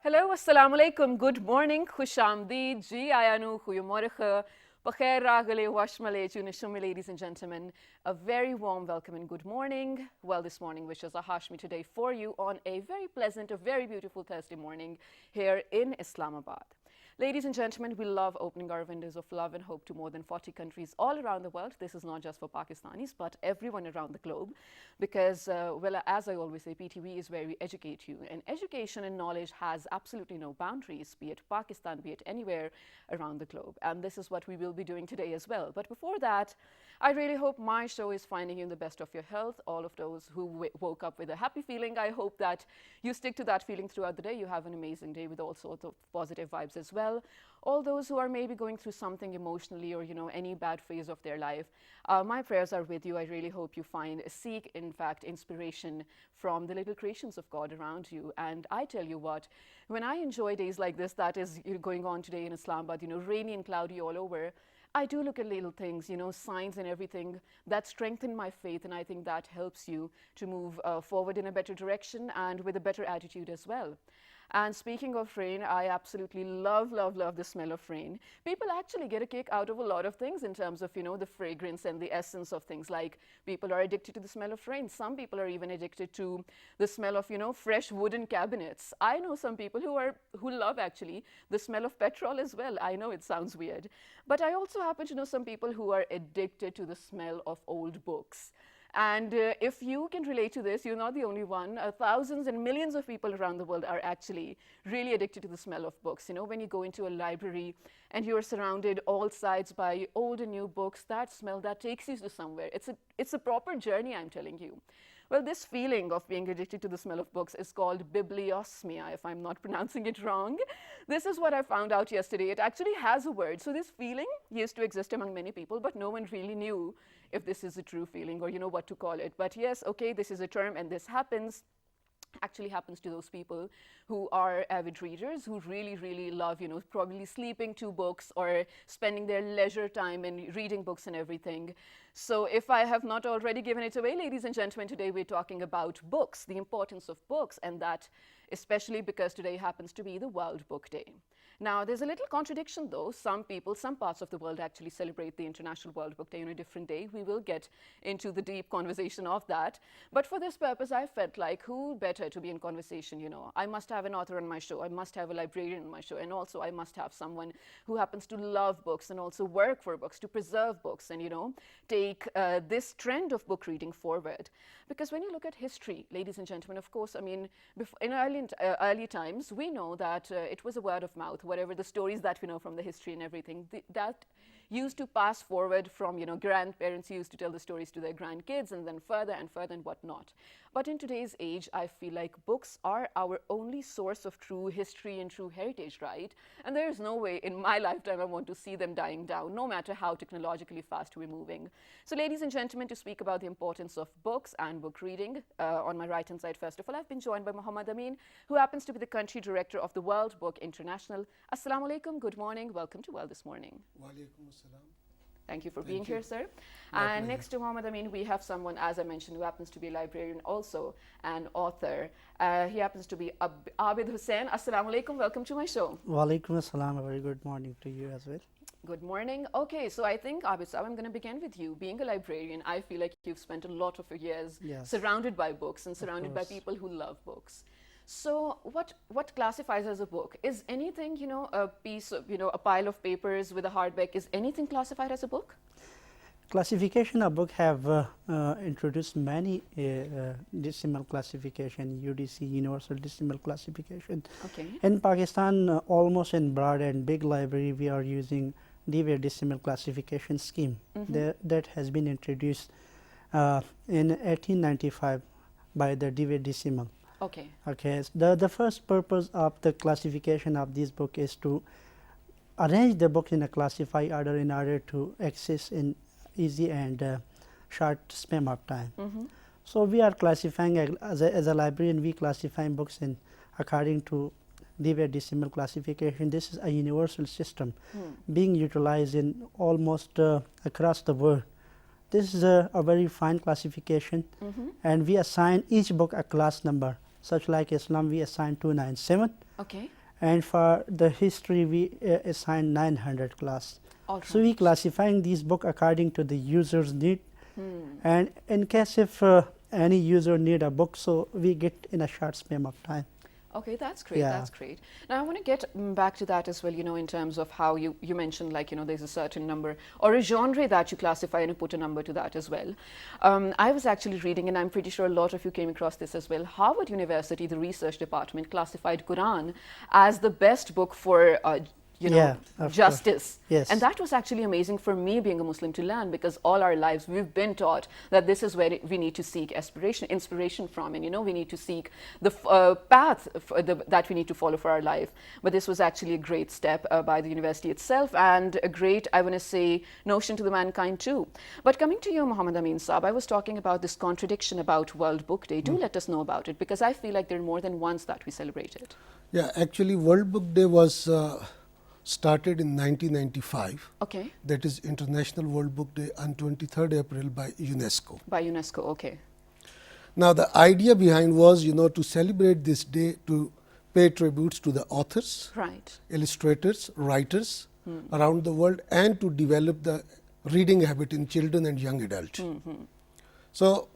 Hello, assalamu alaikum. Good morning. Khush Amdeed. Ji ayanu, goedemorgen. Bakhair ragale, washmale, junishumi, ladies and gentlemen. A very warm welcome and good morning. Well, this morning wishes are Hashmi today for you on a very pleasant, a very beautiful Thursday morning here in Islamabad. Ladies and gentlemen, we love opening our windows of love and hope to more than 40 countries all around the world. This is not just for Pakistanis, but everyone around the globe. Because, well, as I always say, PTV is where we educate you. And education and knowledge has absolutely no boundaries, be it Pakistan, be it anywhere around the globe. And this is what we will be doing today as well. But before that, I really hope my show is finding you in the best of your health. All of those who woke up with a happy feeling, I hope that you stick to that feeling throughout the day. You have an amazing day with all sorts of positive vibes as well. All those who are maybe going through something emotionally or, any bad phase of their life, my prayers are with you. I really hope you seek, in fact, inspiration from the little creations of God around you. And I tell you what, when I enjoy days like this, that is going on today in Islamabad, rainy and cloudy all over, I do look at little things, signs and everything that strengthen my faith, and I think that helps you to move forward in a better direction and with a better attitude as well. And speaking of rain, I absolutely love the smell of rain. People actually get a kick out of a lot of things in terms of, the fragrance and the essence of things. Like, people are addicted to the smell of rain. Some people are even addicted to the smell of, fresh wooden cabinets. I know some people who love actually the smell of petrol as well. I know it sounds weird. But I also happen to know some people who are addicted to the smell of old books. And if you can relate to this, you're not the only one. Thousands and millions of people around the world are actually really addicted to the smell of books. When you go into a library and you're surrounded all sides by old and new books, that smell, that takes you to somewhere. It's a proper journey, I'm telling you. Well, this feeling of being addicted to the smell of books is called bibliosmia, if I'm not pronouncing it wrong. This is what I found out yesterday. It actually has a word. So this feeling used to exist among many people, but no one really knew if this is a true feeling or what to call it. But yes, okay, this is a term, and this actually happens to those people who are avid readers, who really love, probably sleeping to books or spending their leisure time in reading books and everything. So if I have not already given it away, ladies and gentlemen, today we're talking about books, the importance of books, and that especially because today happens to be the World Book Day. Now, there's a little contradiction though. Some parts of the world actually celebrate the International World Book Day on a different day. We will get into the deep conversation of that. But for this purpose, I felt like who better to be in conversation, I must have an author on my show. I must have a librarian on my show. And also I must have someone who happens to love books and also work for books, to preserve books and, take this trend of book reading forward. Because when you look at history, ladies and gentlemen, of course, I mean, in early times, we know that it was a word of mouth. Whatever the stories that we know from the history and everything, that used to pass forward from, grandparents used to tell the stories to their grandkids, and then further and whatnot. But in today's age, I feel like books are our only source of true history and true heritage, right? And there is no way in my lifetime I want to see them dying down, no matter how technologically fast we're moving. So ladies and gentlemen, to speak about the importance of books and book reading, on my right-hand side, first of all, I've been joined by Muhammad Amin, who happens to be the country director of the World Book International. Assalamu alaikum, good morning, welcome to Well This Morning. Wa alaikum assalam. Thank you for being here, sir. And next to Muhammad Amin, we have someone, as I mentioned, who happens to be a librarian, also an author. He happens to be Abid Hussain. Assalamu alaikum, welcome to my show. Wa alaikum assalam, a very good morning to you as well. Good morning. Okay, so I think, Abid Sahab, I'm going to begin with you. Being a librarian, I feel like you've spent a lot of your years surrounded by books and surrounded by people who love books. So what classifies as a book? Is anything, a piece of, a pile of papers with a hardback, is anything classified as a book? Classification of book have introduced many decimal classification, UDC, Universal Decimal Classification. Okay. In Pakistan, almost in broad and big library, we are using Dewey Decimal Classification Scheme. That has been introduced in 1895 by the Dewey Decimal. Okay. Okay. The first purpose of the classification of this book is to arrange the book in a classified order in order to access in easy and short span of time. So we are classifying as a librarian. We classify books in according to Dewey Decimal Classification. This is a universal system being utilized in almost across the world. This is a very fine classification, and we assign each book a class number. such like Islam, we assign 297, Okay. and for the history, we assign 900 class. All So we right. classifying these book according to the user's need, Hmm. and in case if any user need a book, so we get in a short span of time. Okay, that's great. Yeah. That's great. Now I want to get back to that as well, you know, in terms of how you mentioned, like, you know, there's a certain number or a genre that you classify and you put a number to that as well. I was actually reading, and I'm pretty sure a lot of you came across this as well. Harvard University, the research department, classified Quran as the best book for you know, Yeah, of course. justice. Yes. And that was actually amazing for me being a Muslim to learn, because all our lives we've been taught that this is where we need to seek inspiration from, and you know, we need to seek the path that we need to follow for our life. But this was actually a great step by the university itself, and a great, I want to say, notion to the mankind too. But coming to you, Muhammad Amin Saab, I was talking about this contradiction about World Book Day. Do let us know about it, because I feel like there are more than once that we celebrated. Yeah, actually World Book Day was started in 1995. Okay. That is International World Book Day on 23rd April by UNESCO. By UNESCO. Okay. Now the idea behind was, you know, to celebrate this day, to pay tributes to the authors, Right. illustrators, writers around the world, and to develop the reading habit in children and young adults. So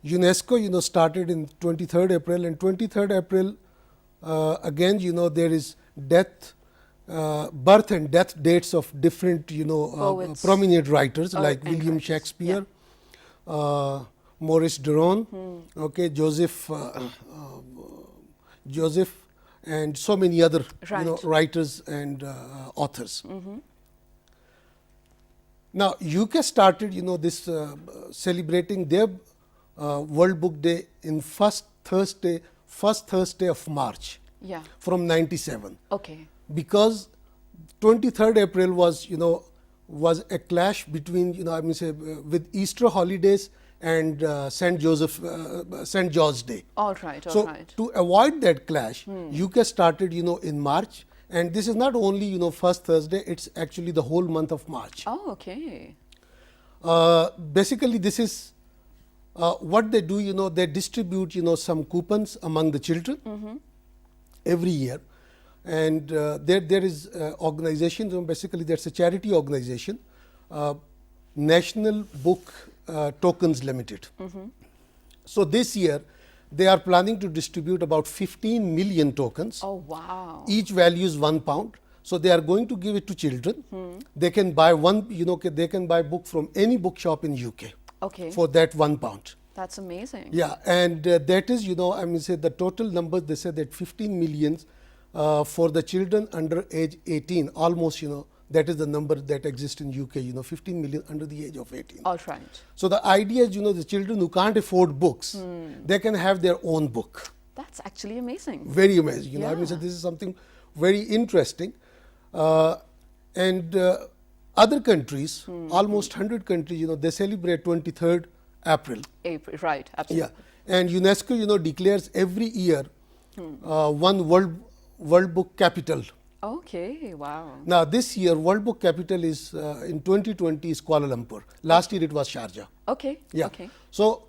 UNESCO, you know, started in 23rd April, and 23rd April again, you know, there is birth and death dates of different, you know, Poets. prominent writers like and William writers, Shakespeare, Maurice Duron, okay, Joseph, and so many other you know, Right. writers and authors. Now UK started, you know, this celebrating their World Book Day in first Thursday of March Yeah. from 97, Okay. because 23rd April was, you know, was a clash between, you know, I mean, say with Easter holidays and St. George Day. All right. All So right. to avoid that clash, UK started, you know, in March, and this is not only, you know, first Thursday; it's actually the whole month of March. Oh, okay. Basically, this is what they do. You know, they distribute, you know, some coupons among the children every year, and there is organization. So basically, that's a charity organization, National Book Tokens Limited. So this year, they are planning to distribute about 15 million tokens. Oh, wow. Each value is £1. So they are going to give it to children. They can buy one, you know, they can buy book from any bookshop in UK Okay. for that £1. That's amazing. Yeah, and that is, you know, I mean, say the total numbers, they said that 15 millions for the children under age 18, almost, you know, that is the number that exists in UK, you know, 15 million under the age of 18. All right. So the idea is, you know, the children who can't afford books, they can have their own book. That's actually amazing. Very amazing, you know, I mean, so Yeah. this is something very interesting. And other countries, almost 100 countries, you know, they celebrate 23rd April. April. Right. Absolutely. Yeah, and UNESCO, you know, declares every year one World Book capital. Okay. Wow. Now, this year, World Book capital is in 2020 is Kuala Lumpur. Last year, it was Sharjah. Okay. Yeah. Okay. So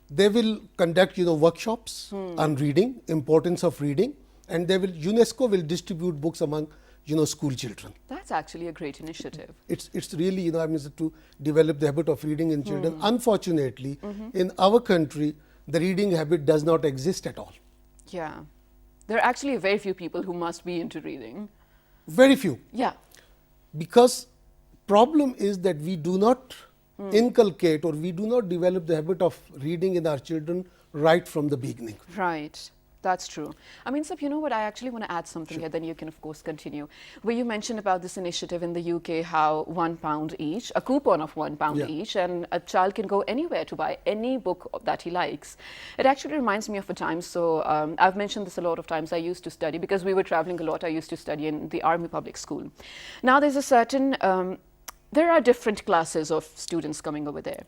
they will conduct, you know, workshops on reading, importance of reading, and they will UNESCO will distribute books among, you know, school children. That's actually a great initiative. It's really, you know, I mean, to develop the habit of reading in children. Unfortunately, in our country, the reading habit does not exist at all. Yeah. There are actually very few people who must be into reading. Very few, Yeah. because problem is that we do not inculcate or we do not develop the habit of reading in our children right from the beginning. Right. That's true. I mean, Sab, you know what? I actually want to add something here, then you can, of course, continue. Where you mentioned about this initiative in the UK, how £1 each, a coupon of £1 Yeah. each, and a child can go anywhere to buy any book that he likes. It actually reminds me of a time, so I've mentioned this a lot of times. I used to study, because we were traveling a lot, I used to study in the Army Public School. Now, there's a certain there are different classes of students coming over there,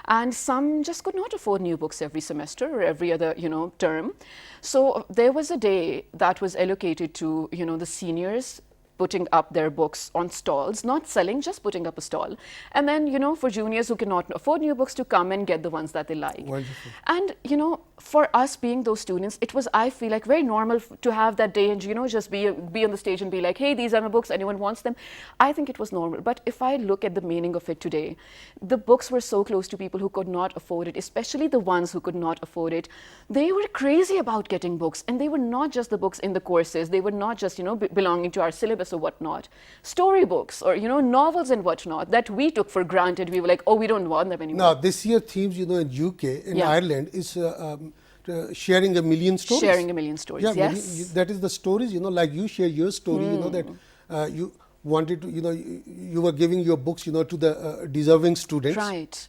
and some just could not afford new books every semester or every other, you know, term. So there was a day that was allocated to, you know, the seniors putting up their books on stalls, not selling, just putting up a stall. And then, you know, for juniors who cannot afford new books to come and get the ones that they like. Wonderful. And, you know, for us being those students, it was, I feel like, very normal to have that day and, you know, just be on the stage and be like, hey, these are my books, anyone wants them? I think it was normal. But if I look at the meaning of it today, the books were so close to people who could not afford it, especially the ones who could not afford it. They were crazy about getting books, and they were not just the books in the courses. They were not just, you know, belonging to our syllabus or whatnot. Storybooks or, you know, novels and whatnot that we took for granted. We were like, oh, we don't want them anymore. Now, this year themes, you know, in UK, in Yeah. Ireland, is sharing a million stories. Sharing a million stories, Yeah, yes. that is the stories, you know, like you share your story, you know, that you wanted to, you know, you were giving your books, you know, to the deserving students. Right.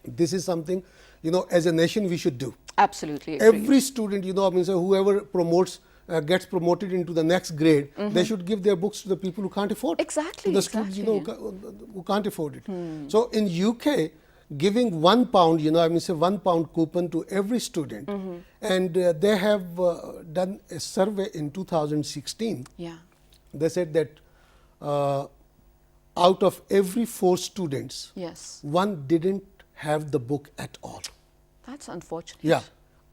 This is something, you know, as a nation we should do. Absolutely agree. Every student, you know, I mean, so whoever promotes, gets promoted into the next grade, they should give their books to the people who can't afford it. Exactly, To the students, you know, who can't afford it. So in UK, giving £1, you know, I mean, say £1 coupon to every student, and they have done a survey in 2016. Yeah. They said that out of every 4 students, Yes. one didn't have the book at all. That's unfortunate. Yeah,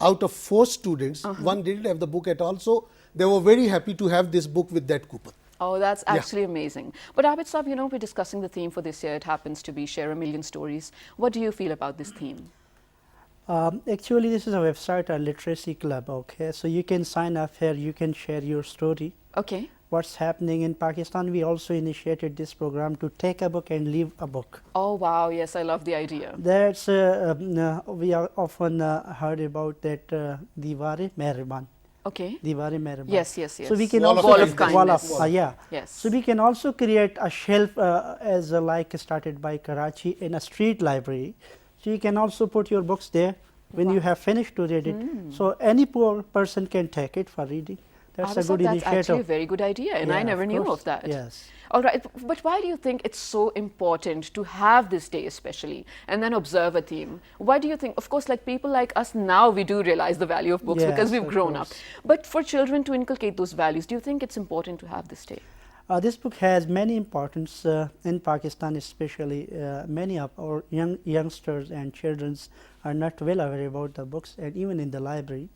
out of 4 students, one didn't have the book at all. So they were very happy to have this book with that coupon. Oh, that's actually amazing. But Abid Saab, you know, we're discussing the theme for this year. It happens to be Share a Million Stories. What do you feel about this theme? Actually, this is a website, a literacy club. Okay, so you can sign up here. You can share your story. Okay. What's happening in Pakistan? We also initiated this program to take a book and leave a book. Oh, wow. Yes, I love the idea. That's we are often heard about that Diware Mehraban. Okay. Diware Mehraban. Yes, yes, yes. So we can Wall of also kindness. wall of kindness. yeah. Yes. So we can also create a shelf as like started by Karachi in a street library. So you can also put your books there when you have finished to read it. So any poor person can take it for reading. That's a Abid Saab, good that's initiative. actually a very good idea, and I Yeah, never knew course. of that. Yes. All right, but why do you think it's so important to have this day especially and then observe a theme? Why do you think, of course, like people like us now, we do realize the value of books because Yes, we've of grown up. course. But for children to inculcate those values, do you think it's important to have this day? This book has many importance in Pakistan, especially many of our youngsters and children are not well aware about the books, and even in the library.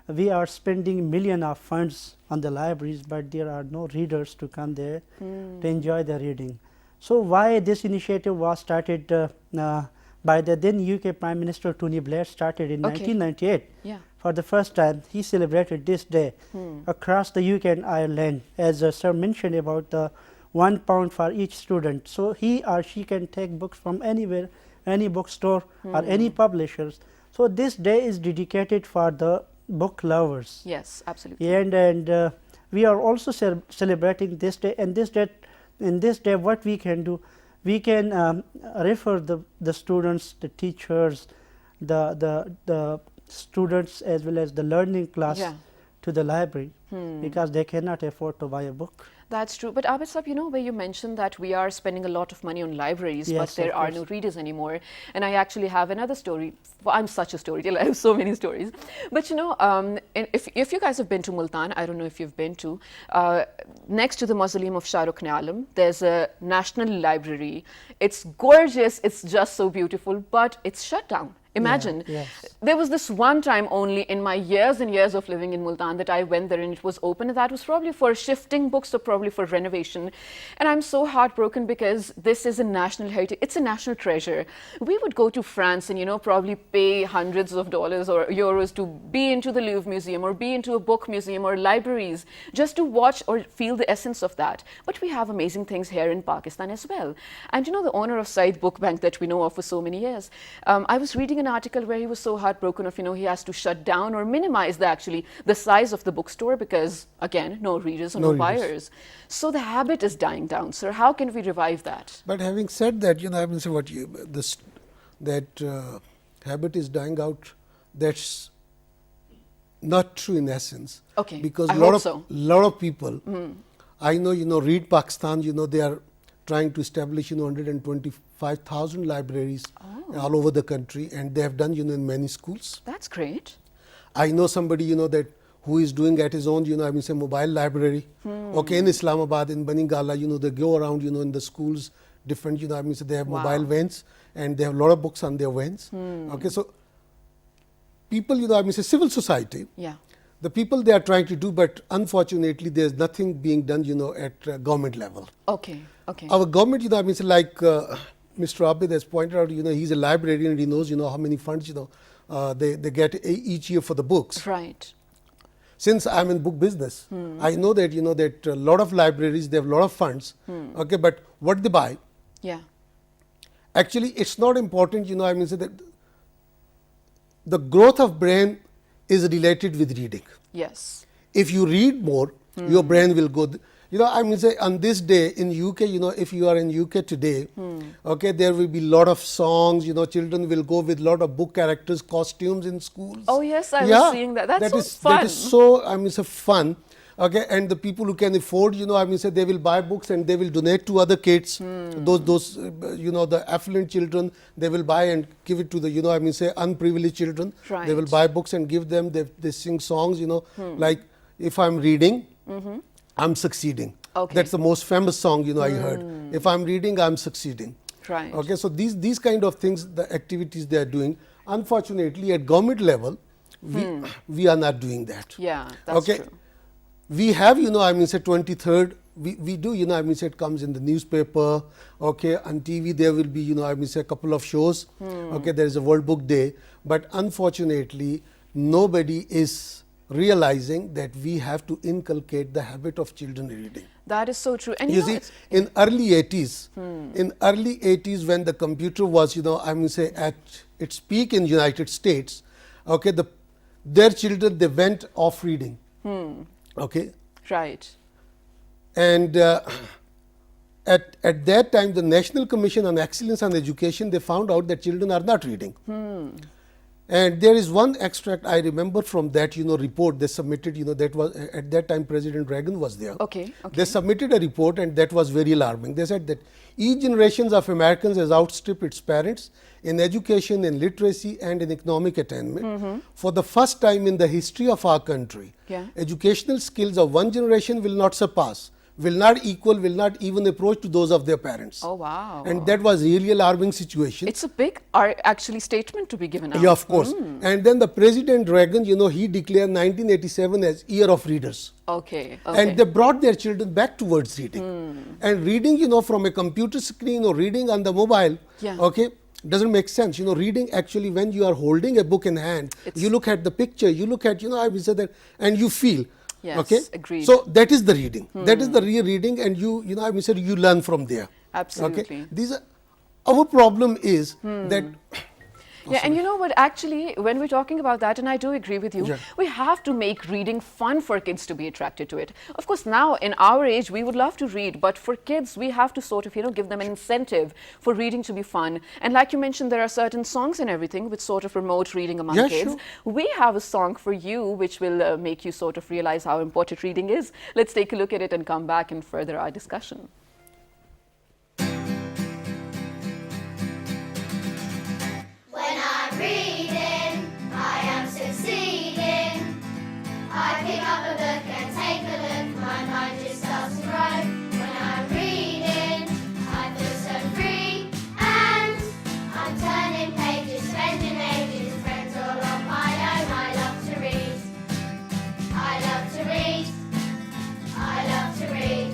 We are spending millions of funds on the libraries, but there are no readers to come there to enjoy the reading. So why this initiative was started by the then UK Prime Minister Tony Blair started in Okay. 1998. Yeah. For the first time, he celebrated this day across the UK and Ireland, as Sir mentioned about the £1 for each student. So he or she can take books from anywhere, any bookstore or any publishers. So this day is dedicated for the book lovers. Yes, absolutely. And we are also celebrating this day. And in this day, what we can do, we can refer the students, the teachers, the students as well as the learning class Yeah. to the library because they cannot afford to buy a book. That's true. But Abid Saab, you know, where you mentioned that we are spending a lot of money on libraries, Yes, but there of are no course. readers anymore. And I actually have another story. Well, I'm such a storyteller. I have so many stories. But you know, if you guys have been to Multan, I don't know if you've been to, next to the mausoleum of Shah Rukh ne Alam, there's a national library. It's gorgeous. It's just so beautiful, but it's shut down. Imagine. yes. There was this one time only in my years and years of living in Multan that I went there and it was open, and that was probably for shifting books or probably for renovation. And I'm so heartbroken because this is a national heritage. It's a national treasure. We would go to France and, you know, probably pay hundreds of dollars or euros to be into the Louvre Museum or be into a book museum or libraries just to watch or feel the essence of that. But we have amazing things here in Pakistan as well. And you know, the owner of Said Book Bank that we know of for so many years, I was reading an article where he was so heartbroken of, you know, he has to shut down or minimize the size of the bookstore because, again, no readers or no No readers. buyers. So the habit is dying down, sir. How can we revive that? But having said that, you know, I mean, say what that habit is dying out. That's not true in essence. Okay, Because I lot hope of so. lot of people, I know, you know, Read Pakistan, you know, they are trying to establish, you know, 125,000 libraries all over the country, and they have done, you know, in many schools. That's great. I know somebody, you know, that who is doing at his own, I mean, say mobile library. Okay, in Islamabad, in Baningala, they go around, in the schools, different, I mean, so they have mobile vans and they have a lot of books on their vans. Okay, so people, I mean, say civil society. Yeah. The people they are trying to do, but unfortunately, there's nothing being done, at government level. Okay. Okay. Our government, I mean, like Mr. Abid has pointed out, he's a librarian and he knows, how many funds, they get each year for the books. Right. Since I'm in book business, I know that, that a lot of libraries, they have a lot of funds, okay, but what they buy, Yeah. actually, it's not important, I mean, so that the growth of brain is related with reading. Yes. If you read more, your brain will go. I mean, say on this day in UK, if you are in UK today, okay, there will be lot of songs. Children will go with lot of book characters, costumes in schools. Oh yes, I was seeing that. That's so fun. That is so, I mean, so fun. Okay, and the people who can afford, I mean, say they will buy books and they will donate to other kids. Those, the affluent children, they will buy and give it to the, I mean, say unprivileged children. Right. They will buy books and give them. They sing songs, like if I'm reading, I'm succeeding. Okay. That's the most famous song, I heard. If I'm reading, I'm succeeding. Right. Okay, so these kind of things, the activities they are doing. Unfortunately, at government level, we are not doing that. Yeah, that's true. We have, I mean, say 23rd, we do, I mean, say it comes in the newspaper, okay, on TV there will be, I mean, say a couple of shows, okay, there is a World Book Day, but unfortunately, nobody is realizing that we have to inculcate the habit of children reading. That is so true. And you see, in early 80s, when the computer was, I mean, say at its peak in United States, okay, their children, they went off reading. Okay. Right. And at that time, the National Commission on Excellence on Education, they found out that children are not reading. And there is one extract I remember from that, report they submitted, that was at that time President Reagan was there. Okay. Okay. They submitted a report and that was very alarming. They said that each generation of Americans has outstripped its parents in education, in literacy and in economic attainment. For the first time in the history of our country, educational skills of one generation will not surpass, will not equal, will not even approach to those of their parents. Oh wow. And that was really alarming situation. It's a big actually statement to be given out. Yeah, of course. And then the President Reagan, he declared 1987 as Year of Readers. Okay. And they brought their children back towards reading. And reading, from a computer screen or reading on the mobile, okay, doesn't make sense. Reading actually when you are holding a book in hand, you look at the picture, you look at, I will say that, and you feel. Yes, okay? Agreed. So that is the reading. That is the real reading, and I will say you learn from there. Absolutely. Okay? These are, our problem is that. Yeah, and you know what, actually, when we're talking about that, and I do agree with you, we have to make reading fun for kids to be attracted to it. Of course, now in our age, we would love to read, but for kids, we have to sort of, give them an incentive for reading to be fun. And like you mentioned, there are certain songs and everything which sort of promote reading among kids. Sure. We have a song for you which will make you sort of realize how important reading is. Let's take a look at it and come back and further our discussion. When I'm reading, I am succeeding. I pick up a book and take a look, my mind just starts to grow. When I'm reading, I feel so free, and I'm turning pages, spending ages, friends all on my own. I love to read. I love to read. I love to read.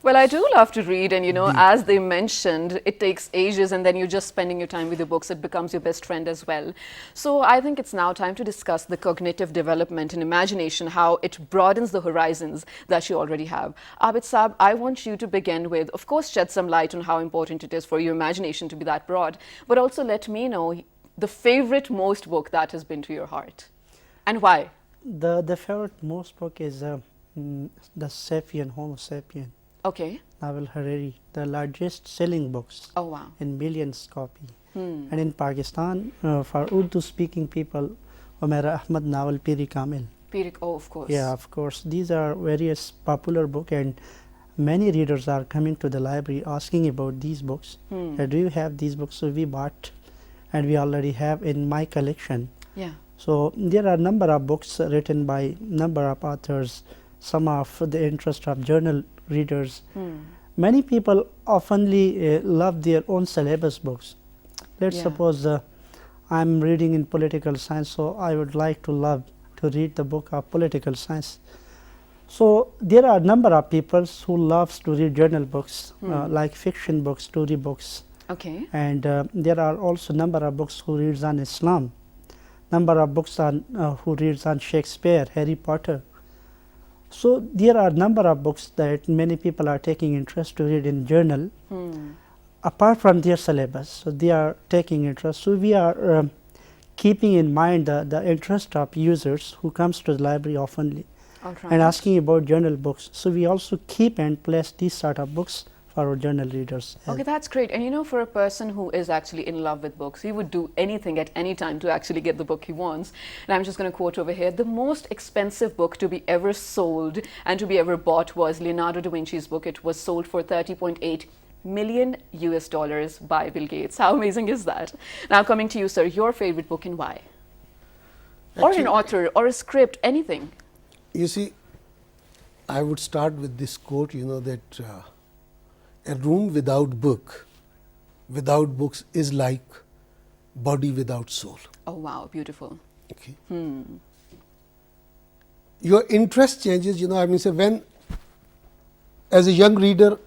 Well, I do love to read, and as they mentioned, it takes ages, and then you're just spending your time with your books. It becomes your best friend as well. So I think it's now time to discuss the cognitive development and imagination, how it broadens the horizons that you already have. Abid Saab, I want you to begin with, of course, shed some light on how important it is for your imagination to be that broad, but also let me know the favorite most book that has been to your heart, and why. The favorite most book is The Sapien, Homo Sapien, Okay. Naval Harari, the largest selling books Oh, wow. in millions copy. And in Pakistan, for Urdu speaking people, Umaira Ahmad Naval Piri Kamil. Pirik, oh, of course. Yeah, of course. These are various popular books, and many readers are coming to the library asking about these books. Do you have these books? So we bought, and we already have in my collection. Yeah. So there are a number of books written by number of authors, some of the interest of journal readers. Many people oftenly love their own syllabus books. Let's Yeah. suppose I'm reading in political science, so I would like to love to read the book of political science. So there are a number of people who loves to read journal books, like fiction books, story books, Okay. and there are also number of books who reads on Islam, number of books on who reads on Shakespeare, Harry Potter. So there are number of books that many people are taking interest to read in journal, apart from their syllabus. So they are taking interest. So we are keeping in mind the interest of users who comes to the library oftenly All right. and asking about journal books. So we also keep and place these sort of books for our journal readers. Okay, that's great. And for a person who is actually in love with books, he would do anything at any time to actually get the book he wants. And I'm just going to quote over here, the most expensive book to be ever sold and to be ever bought was Leonardo da Vinci's book. It was sold for $30.8 million US by Bill Gates. How amazing is that? Now coming to you, sir, your favorite book and why? Or an Actually- author or a script, anything. You see, I would start with this quote, that a room without books is like body without soul. Oh, wow, beautiful. Okay. Your interest changes, say when, as a young reader,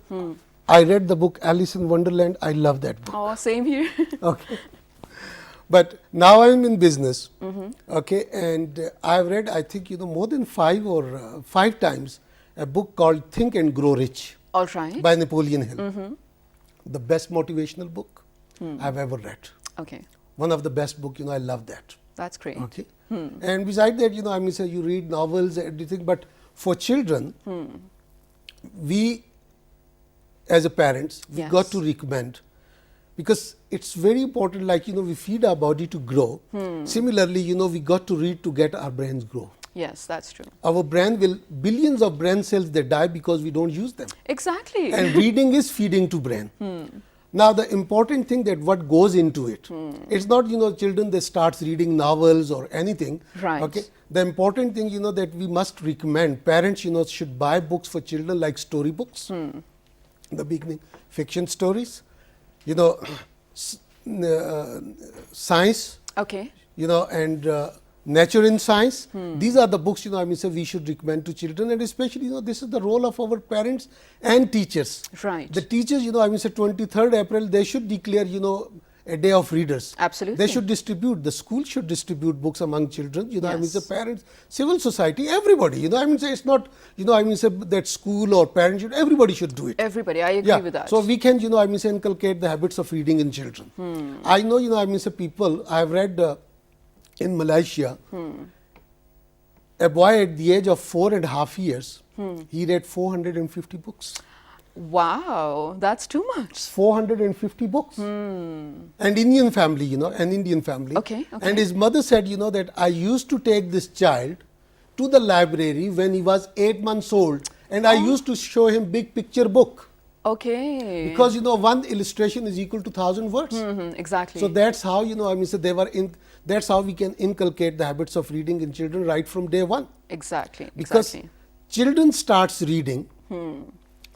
I read the book Alice in Wonderland, I love that book. Oh, same here. Okay. But now I am in business, okay, and I have read, I think, more than 5 times a book called Think and Grow Rich All right. by Napoleon Hill. The best motivational book I've ever read. Okay, One of the best book, I love that. that's great. Okay. And besides that, you read novels, everything, but for children, we as a parents, we Yes. got to recommend, because it's very important, like, we feed our body to grow. Similarly, we got to read to get our brains grow. Yes, that's true. Our brain will, billions of brain cells, they die because we don't use them. Exactly. And reading is feeding to brain. Now, the important thing that what goes into it, it's not, children, they starts reading novels or anything. Right. Okay. The important thing, that we must recommend, parents, should buy books for children like story books. In the beginning, fiction stories, science, Okay. and nature in science. These are the books, we should recommend to children, and especially, this is the role of our parents and teachers. Right. The teachers, 23rd April, they should declare, a day of readers. Absolutely. They should distribute, the school should distribute books among children, Yes. parents, civil society, everybody, it's not, that school or parents should, everybody should do it. Everybody, I agree with that. So we can, inculcate the habits of reading in children. I know, people, I have read in Malaysia, a boy at the age of 4.5 years, he read 450 books. Wow, that's too much. 450 books. And Indian family, an Indian family. Okay, okay. And his mother said, that I used to take this child to the library when he was 8 months old, and I used to show him big picture book. Okay. Because, one illustration is equal to 1,000 words. Exactly. So that's how, they were that's how we can inculcate the habits of reading in children right from day one. Exactly. Because Exactly. children starts reading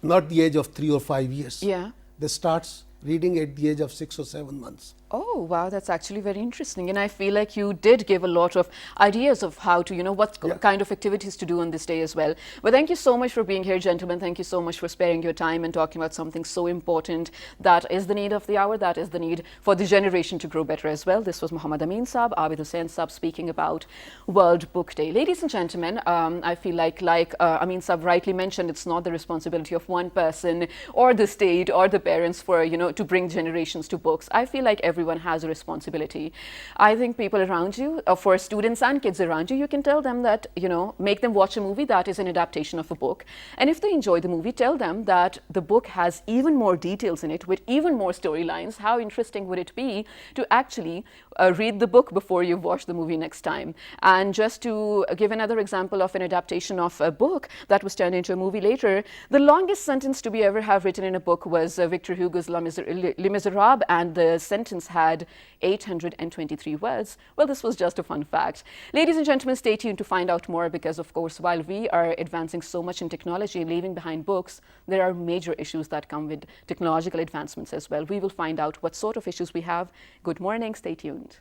not the age of 3 or 5 years. Yeah. They starts reading at the age of 6 or 7 months. Oh, wow, that's actually very interesting. And I feel like you did give a lot of ideas of how to, what kind of activities to do on this day as well. But thank you so much for being here, gentlemen. Thank you so much for sparing your time and talking about something so important that is the need of the hour, that is the need for the generation to grow better as well. This was Muhammad Amin Saab, Abid Hussain Saab speaking about World Book Day. Ladies and gentlemen, I feel like Amin Saab rightly mentioned, it's not the responsibility of one person or the state or the parents for, to bring generations to books. I feel like everyone has a responsibility. I think people around you, for students and kids around you, you can tell them that, make them watch a movie that is an adaptation of a book. And if they enjoy the movie, tell them that the book has even more details in it with even more storylines. How interesting would it be to actually read the book before you watch the movie next time? And just to give another example of an adaptation of a book that was turned into a movie later, the longest sentence to be ever have written in a book was Victor Hugo's Les Miserables, and the sentence had 823 words. Well, this was just a fun fact. Ladies and gentlemen, stay tuned to find out more, because of course, while we are advancing so much in technology and leaving behind books, there are major issues that come with technological advancements as well. We will find out what sort of issues we have. Good morning, stay tuned.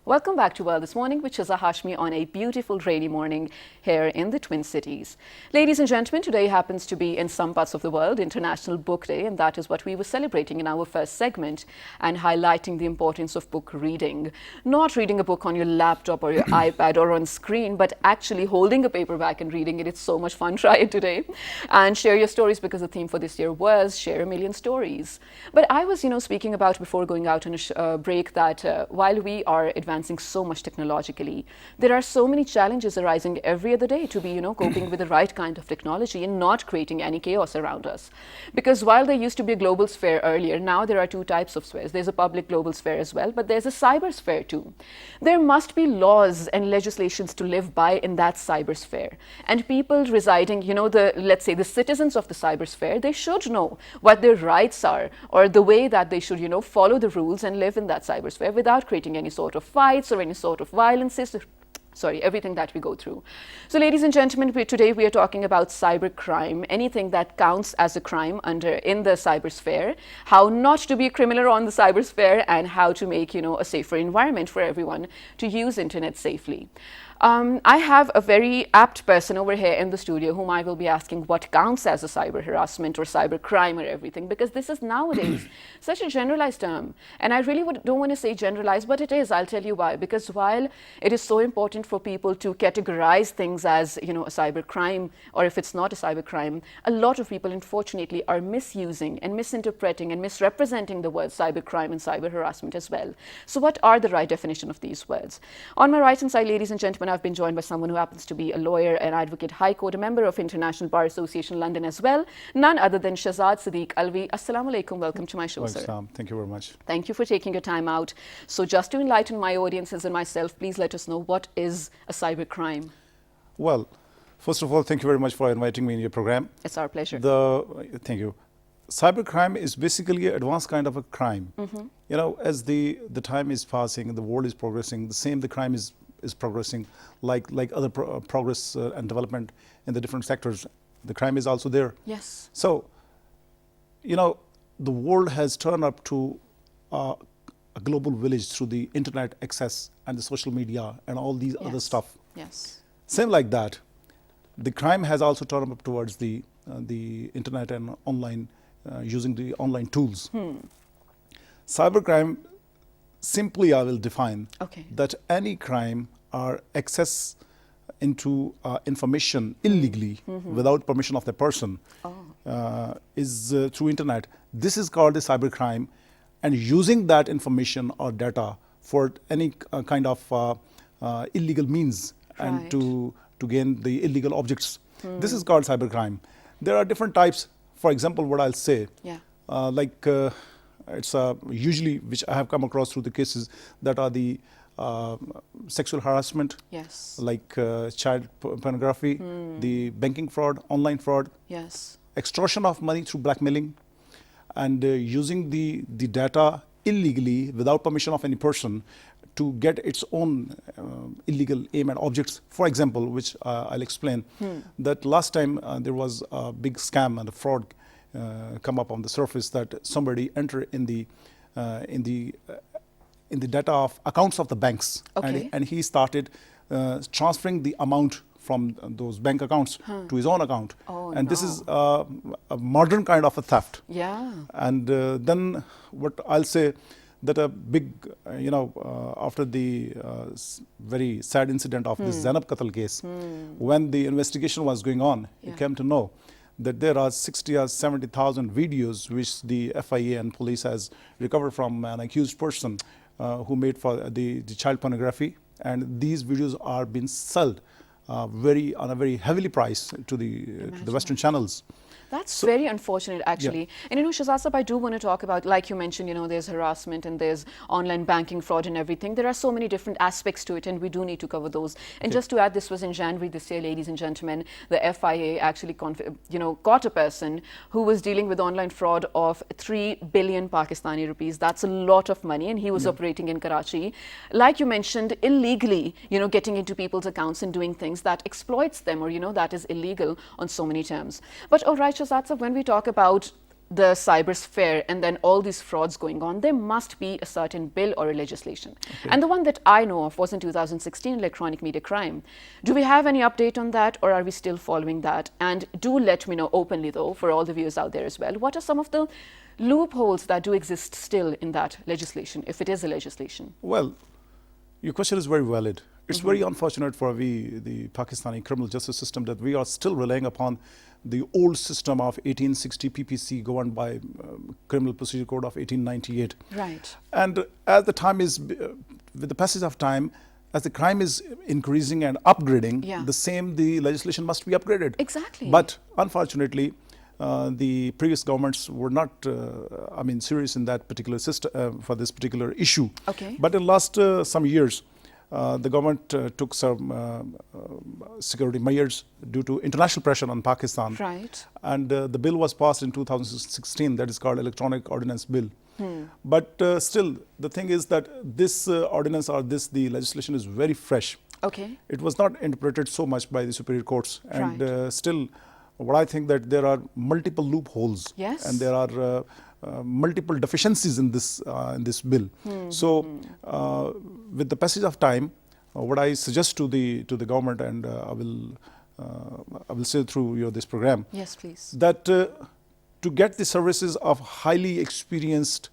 Welcome back to World This Morning, which is a Hashmi on a beautiful rainy morning here in the Twin Cities. Ladies and gentlemen, today happens to be, in some parts of the world, International Book Day, and that is what we were celebrating in our first segment and highlighting the importance of book reading. Not reading a book on your laptop or your iPad or on screen, but actually holding a paperback and reading it. It's so much fun. Try it today and share your stories, because the theme for this year was Share a Million Stories. But I was, speaking about before going out on a break that while we are advancing advancing so much technologically, there are so many challenges arising every other day to be, coping with the right kind of technology and not creating any chaos around us. Because while there used to be a global sphere earlier, now there are two types of spheres. There's a public global sphere as well, but there's a cyber sphere too. There must be laws and legislations to live by in that cyber sphere. And people residing, let's say the citizens of the cyber sphere, they should know what their rights are or the way that they should, follow the rules and live in that cyber sphere without creating any sort of fights or any sort of violences. Sorry, everything that we go through. So ladies and gentlemen, today we are talking about cyber crime, anything that counts as a crime in the cybersphere, how not to be a criminal on the cybersphere, and how to make, a safer environment for everyone to use internet safely. I have a very apt person over here in the studio whom I will be asking what counts as a cyber harassment or cyber crime or everything, because this is nowadays such a generalized term. And I really don't want to say generalized, but it is. I'll tell you why. Because while it is so important for people to categorize things as, a cyber crime, or if it's not a cyber crime, a lot of people, unfortunately, are misusing and misinterpreting and misrepresenting the words cyber crime and cyber harassment as well. So what are the right definition of these words? On my right hand side, ladies and gentlemen, I've been joined by someone who happens to be a lawyer and advocate, High Court, a member of International Bar Association London as well, none other than Shahzad Siddique Alvi. Assalamu alaikum, welcome to my show, sir. Thank you very much. Thank you for taking your time out. So just to enlighten my audiences and myself, please let us know what is a cyber crime. Well, first of all, thank you very much for inviting me in your program. It's our pleasure. Thank you. Cybercrime is basically an advanced kind of a crime. As the time is passing, the world is progressing, the crime is progressing like other progress and development in the different sectors. The crime is also there. Yes. So, the world has turned up to a global village through the internet access and the social media and all these other stuff. Yes. Same like that, the crime has also turned up towards the internet and online, using the online tools. Cybercrime, simply I will define that any crime or access into information illegally without permission of the person is through internet. This is called a cybercrime, and using that information or data for any kind of illegal means and to gain the illegal objects. This is called cybercrime. There are different types. For example, what I'll say, it's usually, which I have come across through the cases, that are the sexual harassment, like child pornography, the banking fraud, online fraud, extortion of money through blackmailing, and using the data illegally without permission of any person to get its own illegal aim and objects. For example, which I'll explain, that last time there was a big scam and a fraud come up on the surface, that somebody entered in the data of accounts of the banks, and he started transferring the amount from those bank accounts to his own account. This is a modern kind of a theft. And then what I'll say, that a big, after the very sad incident of this Zainab Qatl case, when the investigation was going on, it came to know that there are 60 or 70,000 videos which the FIA and police has recovered from an accused person who made for the child pornography, and these videos are being sold on a very heavily priced to the Western channels. That's very unfortunate, actually. And Shahzad Sahab, I do want to talk about, like you mentioned, there's harassment and there's online banking fraud and everything. There are so many different aspects to it, and we do need to cover those. And just to add, this was in January this year, ladies and gentlemen. The FIA actually, caught a person who was dealing with online fraud of 3 billion Pakistani rupees. That's a lot of money, and he was operating in Karachi. Like you mentioned, illegally, getting into people's accounts and doing things that exploits them, or, that is illegal on so many terms. But all right, Shahzad Sahab, when we talk about the cybersphere and then all these frauds going on, there must be a certain bill or a legislation. And the one that I know of was in 2016, Electronic Media Crime. Do we have any update on that, or are we still following that? And do let me know openly, though, for all the viewers out there as well, what are some of the loopholes that do exist still in that legislation, if it is a legislation? Well, Your question is very valid. It's very unfortunate for the Pakistani criminal justice system that we are still relying upon the old system of 1860 PPC governed by Criminal Procedure Code of 1898. Right. And as the time is, with the passage of time, as the crime is increasing and upgrading, the legislation must be upgraded. Exactly. But unfortunately, the previous governments were not, serious in that particular system for this particular issue. Okay. But in last some years, the government took some security measures due to international pressure on Pakistan. Right. And the bill was passed in 2016, that is called Electronic Ordinance Bill. But still, the thing is that this ordinance or the legislation is very fresh. Okay. It was not interpreted so much by the superior courts. And Right. still, what I think that there are multiple loopholes. Yes. And there are multiple deficiencies in this bill. So, with the passage of time, what I suggest to the government, and I will say through this program, Yes, please. that to get the services of highly experienced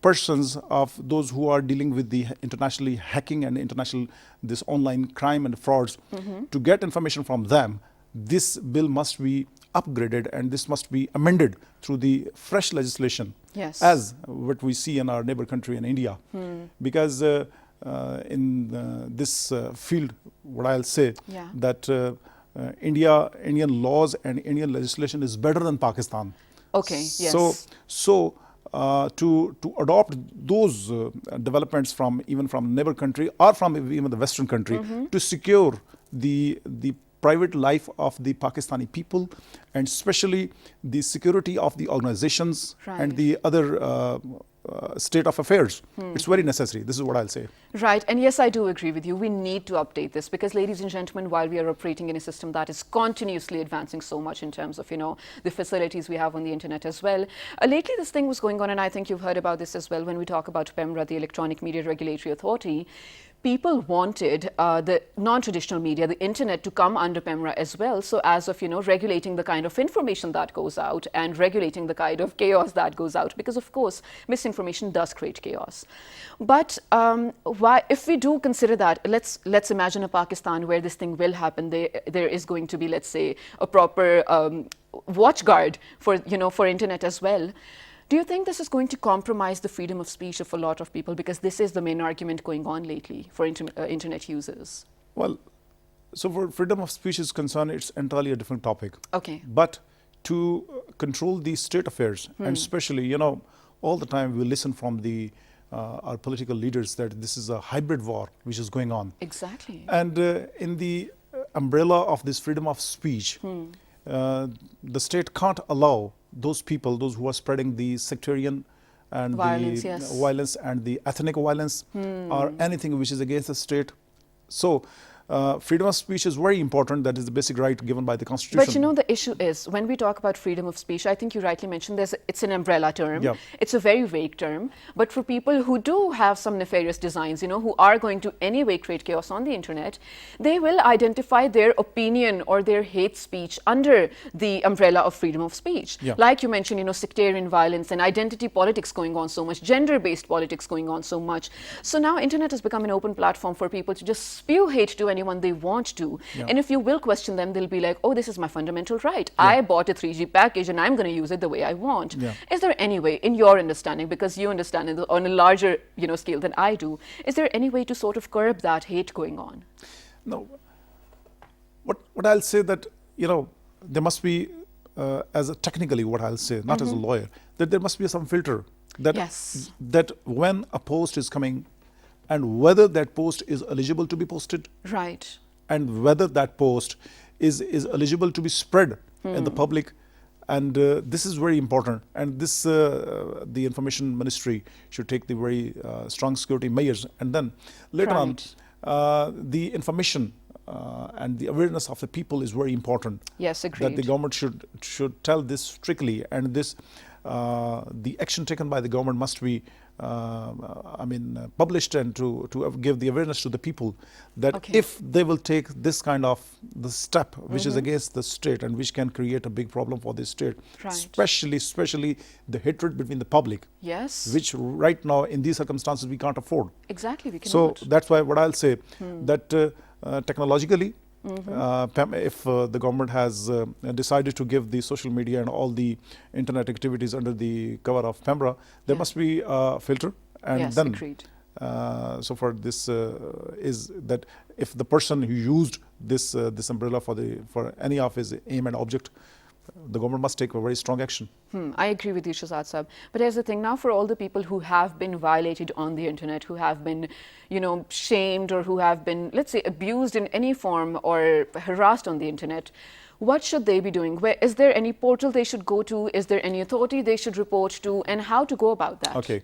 persons, of those who are dealing with the internationally hacking and international this online crime and frauds, to get information from them, this bill must be upgraded and this must be amended through the fresh legislation. Yes. As what we see in our neighbor country in India. Because in this field, what I'll say, that Indian laws and Indian legislation is better than Pakistan. Okay, yes. So to adopt those developments even from neighbor country or from even the Western country, to secure the private life of the Pakistani people, and especially the security of the organizations and the other state of affairs. It's very necessary. This is what I'll say. Right. And yes, I do agree with you. We need to update this because, ladies and gentlemen, while we are operating in a system that is continuously advancing so much in terms of, the facilities we have on the internet as well. Lately, this thing was going on, and I think you've heard about this as well when we talk about PEMRA, the Electronic Media Regulatory Authority. People wanted the non-traditional media, the internet, to come under PEMRA as well. So as of, regulating the kind of information that goes out and regulating the kind of chaos that goes out, because of course, misinformation does create chaos. But if we do consider that, let's imagine a Pakistan where this thing will happen. There is going to be, let's say, a proper watch guard for, for internet as well. Do you think this is going to compromise the freedom of speech of a lot of people? Because this is the main argument going on lately for internet users. Well, so for freedom of speech is concerned, it's entirely a different topic. Okay. But to control these state affairs, and especially, all the time we listen from our political leaders that this is a hybrid war which is going on. Exactly. And in the umbrella of this freedom of speech, the state can't allow those people, those who are spreading the sectarian and violence, the yes. violence and the ethnic violence or anything which is against the state. So freedom of speech is very important. That is the basic right given by the Constitution. But the issue is, when we talk about freedom of speech, I think you rightly mentioned it's an umbrella term. Yeah. It's a very vague term. But for people who do have some nefarious designs, who are going to anyway create chaos on the internet, they will identify their opinion or their hate speech under the umbrella of freedom of speech. Yeah. Like you mentioned, sectarian violence and identity politics going on so much, gender-based politics going on so much. So now internet has become an open platform for people to just spew hate to anyone they want to. Yeah. And if you will question them, they'll be like, oh, this is my fundamental right. I bought a 3G package and I'm going to use it the way I want. Yeah. Is there any way, in your understanding, because you understand it on a larger scale than I do, is there any way to sort of curb that hate going on? No. What I'll say that, there must be, technically what I'll say, not as a lawyer, that there must be some filter. That when a post is coming, and whether that post is eligible to be posted, right, and whether that post is eligible to be spread in the public, and this is very important. And this the Information Ministry should take the very strong security measures, and then later on, the information and the awareness of the people is very important. Yes, agreed. That the government should tell this strictly, and this the action taken by the government must be published and to give the awareness to the people that Okay. if they will take this kind of the step which is against the state and which can create a big problem for the state, Right. especially the hatred between the public, Yes. which right now in these circumstances we can't afford. Exactly. We So cannot. that's why what I'll say that technologically, if the government has decided to give the social media and all the internet activities under the cover of PEMRA, there Yeah. must be a filter. And Yes, then, agreed. so for this is that if the person who used this this umbrella for any of his aim and object, the government must take a very strong action. I agree with you, Shahzad Saab. But here's the thing, now for all the people who have been violated on the internet, who have been, shamed or who have been, let's say, abused in any form or harassed on the internet, what should they be doing? Is there any portal they should go to? Is there any authority they should report to? And how to go about that? Okay.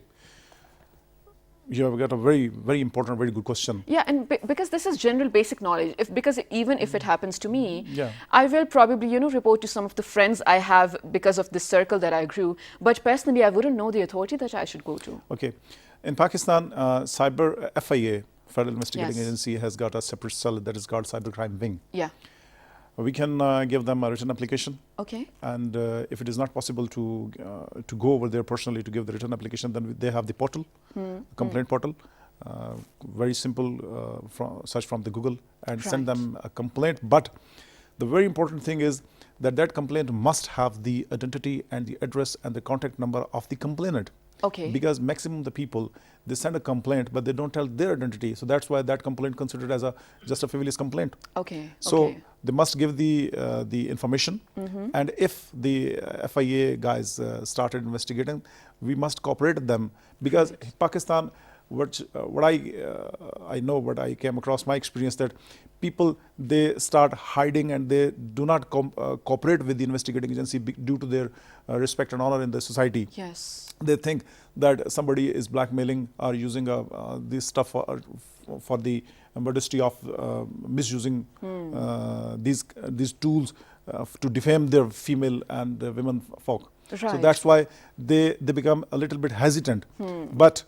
You have got a very, very important, very good question. Yeah, and because this is general basic knowledge, because even if it happens to me, Yeah. I will probably, report to some of the friends I have because of this circle that I grew. But personally, I wouldn't know the authority that I should go to. Okay. In Pakistan, Cyber FIA, Federal Investigating Yes. Agency, has got a separate cell that is called Cybercrime Wing. Yeah. We can give them a written application, Okay. and if it is not possible to go over there personally to give the written application, then they have the portal, complaint portal. Very simple, search from the Google and send Right. them a complaint. But the very important thing is that that complaint must have the identity and the address and the contact number of the complainant. Okay. Because maximum the people, they send a complaint, but they don't tell their identity. So that's why that complaint considered as just a frivolous complaint. Okay. So okay. they must give the information, and if the FIA guys started investigating, we must cooperate with them, because Pakistan, what I know, what I came across my experience, that people, they start hiding and they do not cooperate with the investigating agency due to their respect and honor in the society. Yes. They think that somebody is blackmailing or using this stuff for the modesty of misusing these tools to defame their female and women folk. So Right. that's why they become a little bit hesitant. But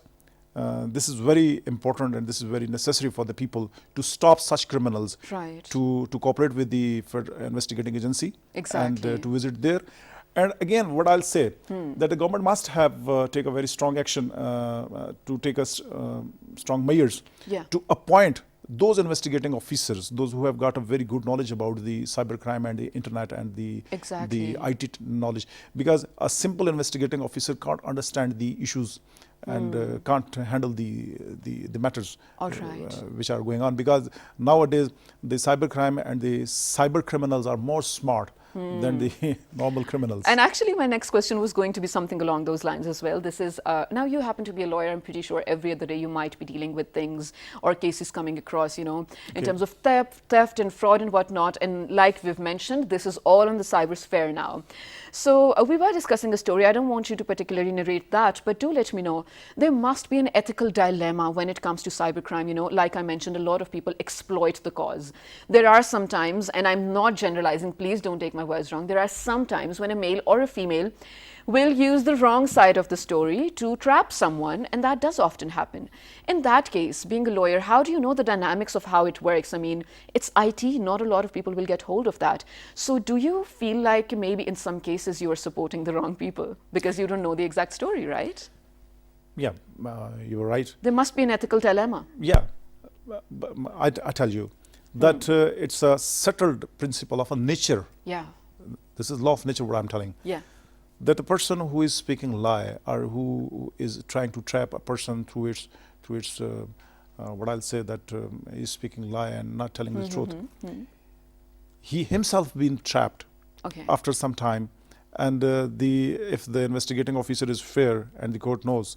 this is very important and this is very necessary for the people to stop such criminals, Right. to cooperate with the investigating agency Exactly. and to visit there. And again, what I'll say, that the government must have take a very strong action to take strong measures Yeah. to appoint those investigating officers, those who have got a very good knowledge about the cybercrime and the internet and the Exactly. IT knowledge. Because a simple investigating officer can't understand the issues and can't handle the matters All right. which are going on. Because nowadays the cybercrime and the cyber criminals are more smart than the normal criminals. And actually, my next question was going to be something along those lines as well. This is, now you happen to be a lawyer. I'm pretty sure every other day you might be dealing with things or cases coming across, in terms of theft and fraud and whatnot. And like we've mentioned, this is all in the cybersphere now. So we were discussing a story. I don't want you to particularly narrate that, but do let me know. There must be an ethical dilemma when it comes to cybercrime. Like I mentioned, a lot of people exploit the cause. There are some times, and I'm not generalizing, please don't take my words wrong. There are some times when a male or a female will use the wrong side of the story to trap someone, and that does often happen. In that case, being a lawyer, how do you know the dynamics of how it works? I mean, it's IT, not a lot of people will get hold of that. So do you feel like maybe in some cases you are supporting the wrong people because you don't know the exact story, right? Yeah, you were right. There must be an ethical dilemma. Yeah, but I tell you that it's a settled principle of a nature. Yeah, This is law of nature, what I'm telling. yeah, That the person who is speaking lie or who is trying to trap a person through its what I'll say, that is speaking lie and not telling the truth, he himself been trapped okay. after some time, and if the investigating officer is fair and the court knows,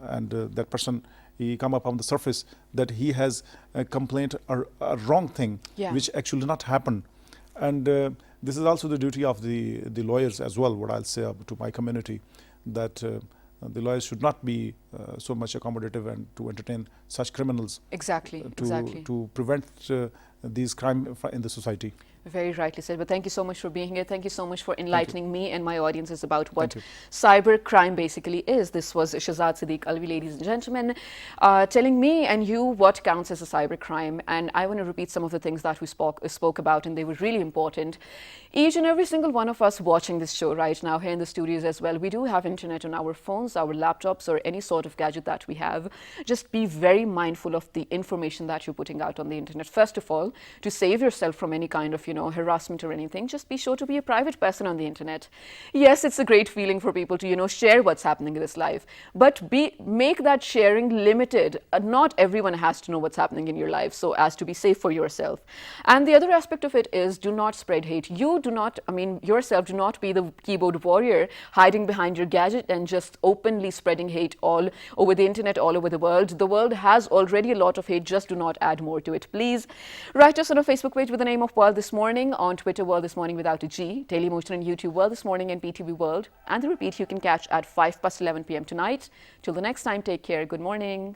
and that person, he come up on the surface that he has a complaint or a wrong thing, Yeah. which actually not happened. And this is also the duty of the lawyers as well, what I'll say to my community, that the lawyers should not be so much accommodative and to entertain such criminals, Exactly, exactly. to prevent these crime in the society. Very rightly said. But thank you so much for being here. Thank you so much for enlightening me and my audiences about what cyber crime basically is. This was Shahzad Siddique Alvi, ladies and gentlemen, telling me and you what counts as a cyber crime. And I want to repeat some of the things that we spoke about, and they were really important. Each and every single one of us watching this show right now here in the studios as well, we do have internet on our phones, our laptops, or any sort of gadget that we have. Just be very mindful of the information that you're putting out on the internet. First of all, to save yourself from any kind of, harassment or anything, just be sure to be a private person on the internet. Yes, it's a great feeling for people to, share what's happening in this life, but make that sharing limited. Not everyone has to know what's happening in your life, so as to be safe for yourself. And the other aspect of it is, do not spread hate. You do not, yourself, do not be the keyboard warrior hiding behind your gadget and just openly spreading hate all over the internet, all over the world. The world has already a lot of hate, just do not add more to it, please. Write us on our Facebook page with the name of World This Morning, on Twitter World This Morning without a G, Daily Motion and YouTube World This Morning, and PTV World. And the repeat you can catch at 5 past 11 p.m. tonight. Till the next time, take care. Good morning.